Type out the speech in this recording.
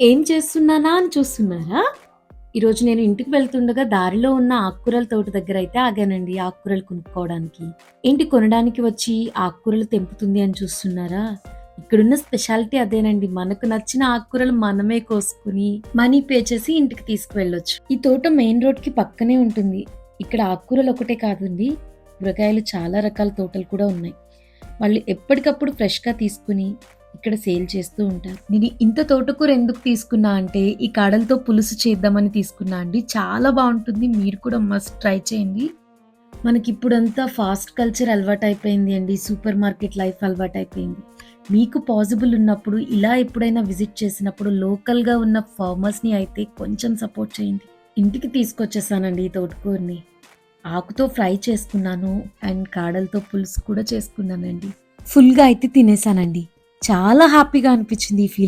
ఏం చేస్తున్నానా అని చూస్తున్నారా? ఈరోజు నేను ఇంటికి వెళ్తుండగా దారిలో ఉన్న ఆకుకూరల తోట దగ్గర అయితే ఆగానండి ఆకుకూరలు కొనుక్కోవడానికి. ఏంటి కొనడానికి వచ్చి ఆకుకూరలు తెంపుతుంది అని చూస్తున్నారా? ఇక్కడున్న స్పెషాలిటీ అదేనండి. మనకు నచ్చిన ఆకుకూరలు మనమే కోసుకొని, మనీ పే చేసి ఇంటికి తీసుకువెళ్ళొచ్చు. ఈ తోట మెయిన్ రోడ్‌కి పక్కనే ఉంటుంది. ఇక్కడ ఆకుకూరలు ఒకటే కాదండి, కూరగాయలు చాలా రకాల తోటలు కూడా ఉన్నాయి. వాళ్ళు ఎప్పటికప్పుడు ఫ్రెష్‌గా తీసుకొని ఇక్కడ సేల్ చేస్తూ ఉంటారు. నేను ఇంత తోటకూర ఎందుకు తీసుకున్నా అంటే, ఈ కాడలతో పులుసు చేద్దామని తీసుకున్నా అండి. చాలా బావుంటుంది. మీరు కూడా మస్ట్ ట్రై చేయండి. మనకిప్పుడంతా ఫాస్ట్ కల్చర్ అలవాటయిపోయింది అండి. సూపర్ మార్కెట్ లైఫ్ అలవాటయిపోయింది. మీకు పాజిబుల్ ఉన్నప్పుడు ఇలా ఎప్పుడైనా విజిట్ చేసినప్పుడు లోకల్‌గా ఉన్న ఫార్మర్స్‌ని అయితే కొంచెం సపోర్ట్ చేయండి. ఇంటికి తీసుకొచ్చేసానండి ఈ తోటకూరని. ఆకుతో ఫ్రై చేసుకున్నాను అండ్ కాడలతో పులుసు కూడా చేసుకున్నానండి. ఫుల్‌గా అయితే తినేసానండి. చాలా హ్యాపీగా అనిపించింది ఈ ఫీలింగ్.